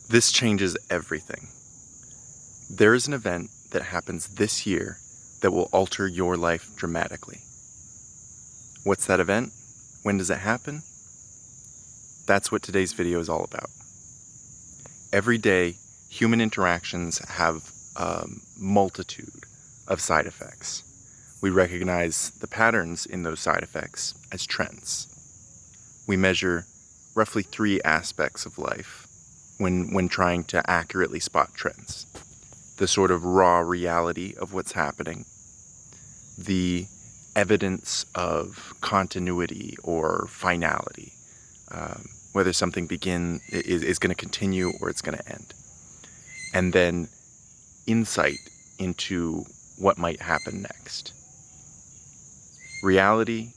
This changes everything. There is an event that happens this year that will alter your life dramatically. What's that event? When does it happen? That's what today's video is all about. Every day, human interactions have a multitude of side effects. We recognize the patterns in those side effects as trends. We measure roughly 3 aspects of life when trying to accurately spot trends. The sort of raw reality of what's happening, the evidence of continuity or finality, whether something is going to continue or it's going to end, and then insight into what might happen next. Reality,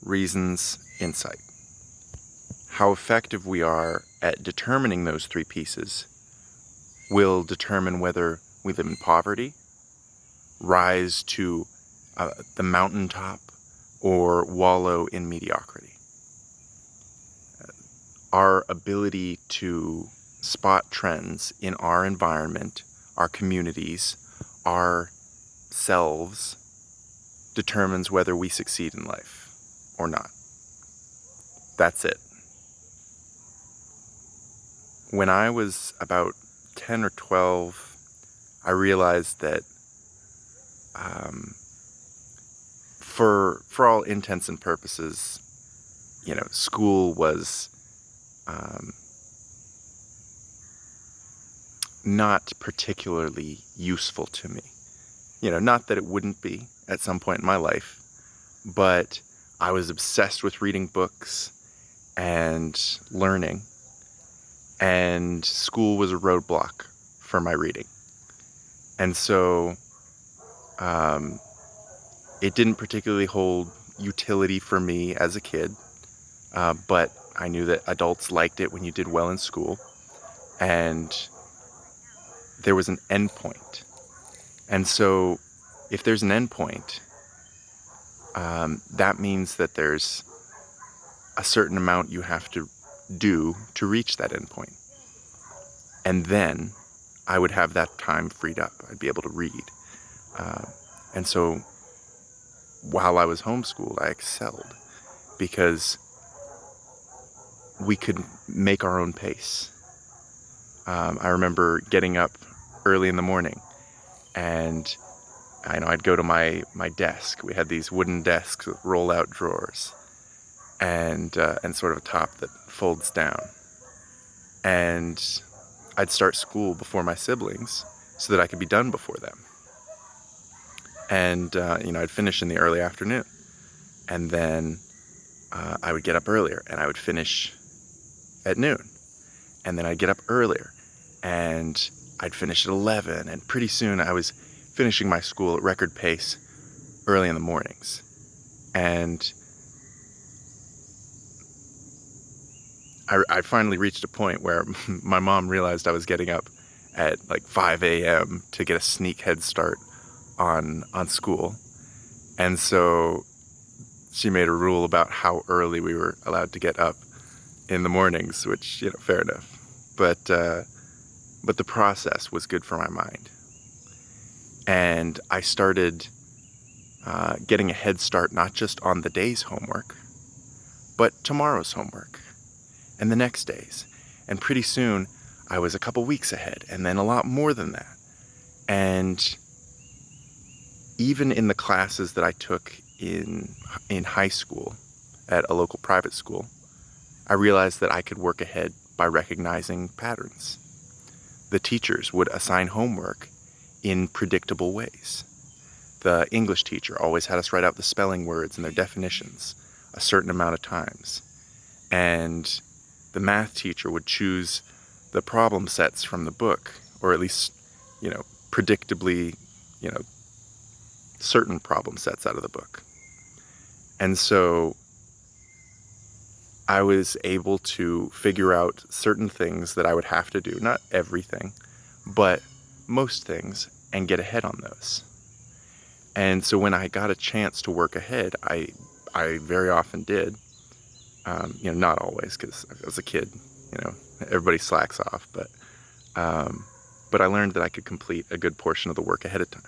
reasons, insight. How effective we are at determining those 3 pieces will determine whether we live in poverty, rise to the mountaintop, or wallow in mediocrity. Our ability to spot trends in our environment, our communities, our selves determines whether we succeed in life or not. That's it. When I was about 10 or 12, I realized that for all intents and purposes, school was not particularly useful to me. Not that it wouldn't be at some point in my life, but I was obsessed with reading books and learning, and school was a roadblock for my reading. And so it didn't particularly hold utility for me as a kid, but I knew that adults liked it when you did well in school, and there was an end point. And so if there's an end point, that means that there's a certain amount you have to do to reach that end point. And then I would have that time freed up. I'd be able to read. And so while I was homeschooled, I excelled because we could make our own pace. I remember getting up early in the morning, and I'd go to my desk. We had these wooden desks with roll-out drawers and sort of a top that folds down. And I'd start school before my siblings so that I could be done before them. And, I'd finish in the early afternoon. And then I would get up earlier and I would finish at noon. And then I'd get up earlier and I'd finish at 11. And pretty soon I was finishing my school at record pace early in the mornings. And I finally reached a point where my mom realized I was getting up at like 5 a.m. to get a sneak head start on school. And so she made a rule about how early we were allowed to get up in the mornings, which, fair enough. But the process was good for my mind. And I started getting a head start not just on the day's homework, but tomorrow's homework and the next day's. And pretty soon I was a couple weeks ahead, and then a lot more than that. And even in the classes that I took in high school at a local private school, I realized that I could work ahead by recognizing patterns. The teachers would assign homework in predictable ways. The English teacher always had us write out the spelling words and their definitions a certain amount of times. And the math teacher would choose the problem sets from the book, or at least, predictably, certain problem sets out of the book. And so I was able to figure out certain things that I would have to do, not everything, but most things, and get ahead on those. And so when I got a chance to work ahead, I very often did. Not always, because as a kid, everybody slacks off, but But I learned that I could complete a good portion of the work ahead of time.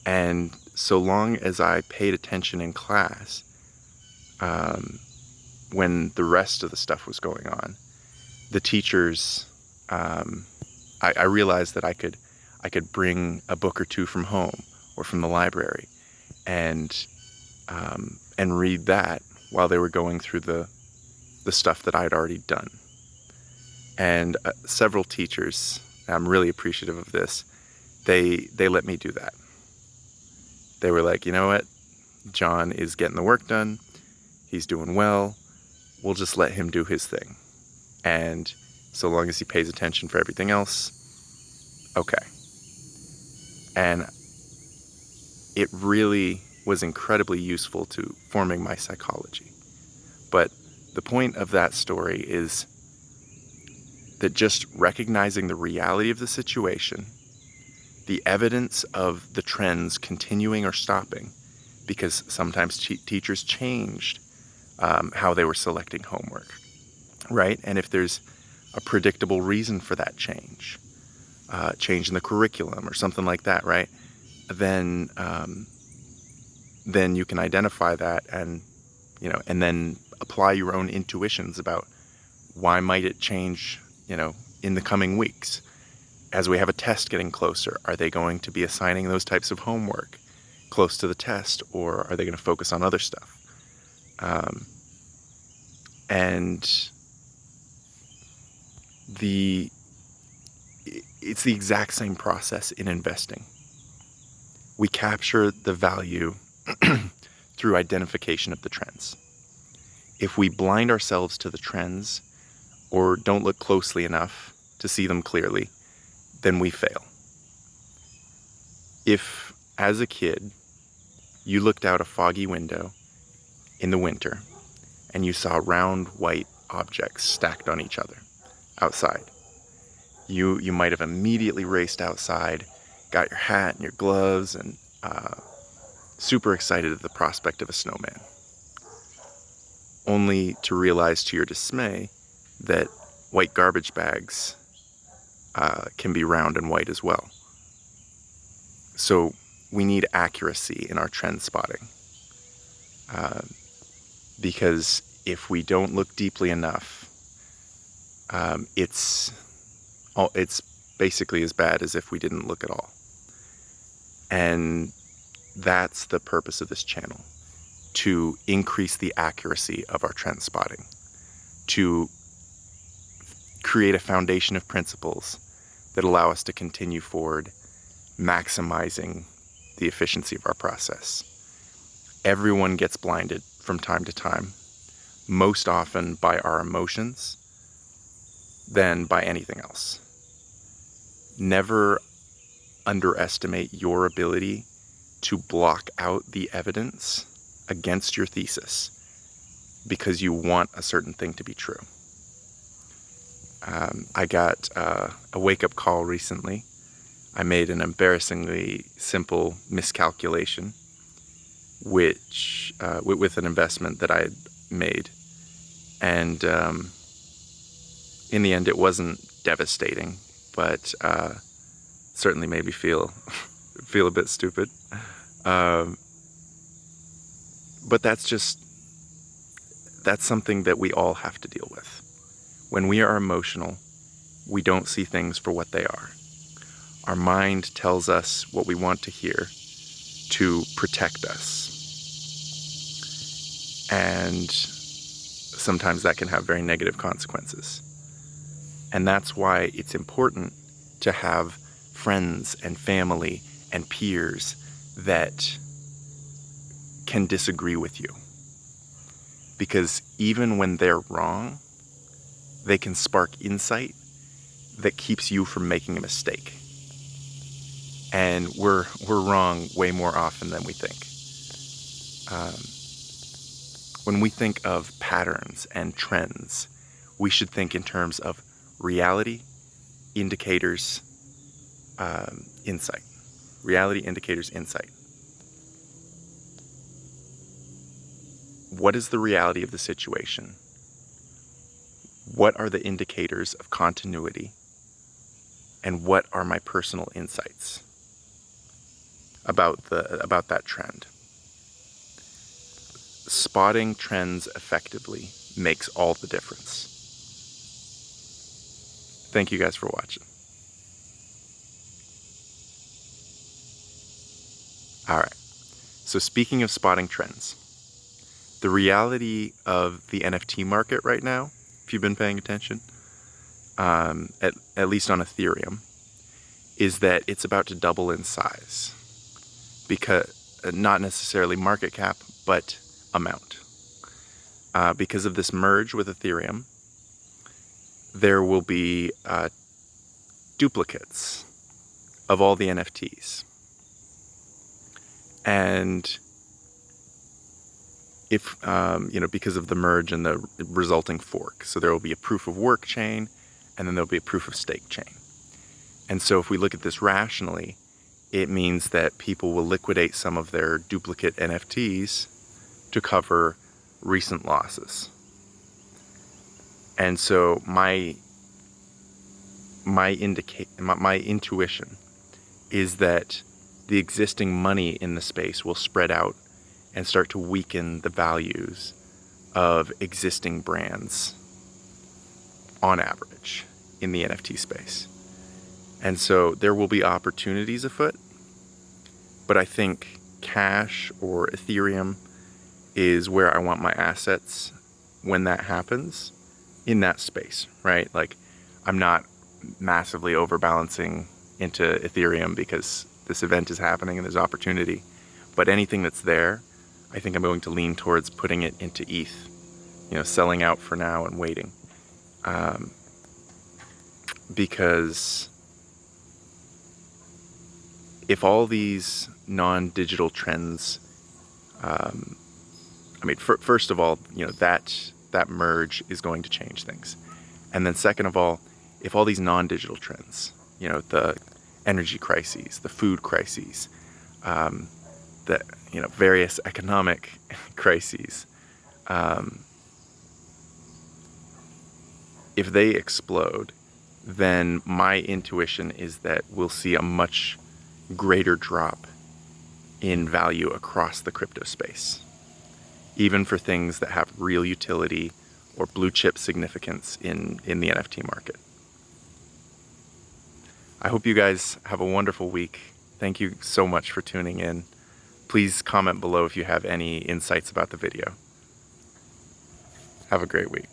And so long as I paid attention in class, when the rest of the stuff was going on, the teachers, I realized that I could bring a book or two from home or from the library and read that while they were going through the stuff that I had already done. And several teachers, I'm really appreciative of this, they let me do that. They were like, you know what, John is getting the work done, he's doing well, we'll just let him do his thing. And so long as he pays attention for everything else, okay. And it really was incredibly useful to forming my psychology. But the point of that story is that just recognizing the reality of the situation, the evidence of the trends continuing or stopping, because sometimes teachers changed how they were selecting homework, right? And if there's a predictable reason for that change in the curriculum or something like that, right? Then you can identify that and then apply your own intuitions about why might it change, in the coming weeks. As we have a test getting closer, are they going to be assigning those types of homework close to the test, or are they going to focus on other stuff? And it's the exact same process in investing. We capture the value through identification of the trends. If we blind ourselves to the trends or don't look closely enough to see them clearly, then we fail. If, as a kid, you looked out a foggy window in the winter and you saw round white objects stacked on each other outside, you might have immediately raced outside, got your hat and your gloves, and super excited at the prospect of a snowman, only to realize to your dismay that white garbage bags can be round and white as well. So we need accuracy in our trend spotting, because if we don't look deeply enough, it's basically as bad as if we didn't look at all. And that's the purpose of this channel, to increase the accuracy of our trend spotting, to create a foundation of principles that allow us to continue forward, maximizing the efficiency of our process. Everyone gets blinded from time to time, most often by our emotions than by anything else. Never underestimate your ability to block out the evidence against your thesis because you want a certain thing to be true. I got a wake-up call recently. I made an embarrassingly simple miscalculation, which with an investment that I had made, and in the end, it wasn't devastating, but certainly made me feel a bit stupid. But that's something that we all have to deal with. When we are emotional, we don't see things for what they are. Our mind tells us what we want to hear to protect us. And sometimes that can have very negative consequences. And that's why it's important to have friends and family and peers that can disagree with you. Because even when they're wrong, they can spark insight that keeps you from making a mistake. And we're wrong way more often than we think. When we think of patterns and trends, we should think in terms of reality, indicators, insight. Reality, indicators, insight. What is the reality of the situation? What are the indicators of continuity? and what are my personal insights about that trend. Spotting trends effectively makes all the difference. Thank you guys for watching. All right. So speaking of spotting trends, the reality of the NFT market right now, if you've been paying attention, at least on Ethereum, is that it's about to double in size. Because not necessarily market cap, but amount. Because of this merge with Ethereum, there will be duplicates of all the NFTs. And if, because of the merge and the resulting fork. So there will be a proof of work chain, and then there'll be a proof of stake chain. And so if we look at this rationally, it means that people will liquidate some of their duplicate NFTs to cover recent losses. And so my intuition is that the existing money in the space will spread out and start to weaken the values of existing brands on average in the NFT space. And so there will be opportunities afoot, but I think cash or Ethereum is where I want my assets when that happens, in that space, right? Like, I'm not massively overbalancing into Ethereum because this event is happening and there's opportunity, but anything that's there, I think I'm going to lean towards putting it into ETH, selling out for now and waiting. Because if all these non-digital trends, first of all, that merge is going to change things. And then second of all, if all these non-digital trends, the energy crises, the food crises, the various economic crises, if they explode, then my intuition is that we'll see a much greater drop in value across the crypto space, even for things that have real utility or blue chip significance in the NFT market. I hope you guys have a wonderful week. Thank you so much for tuning in. Please comment below if you have any insights about the video. Have a great week.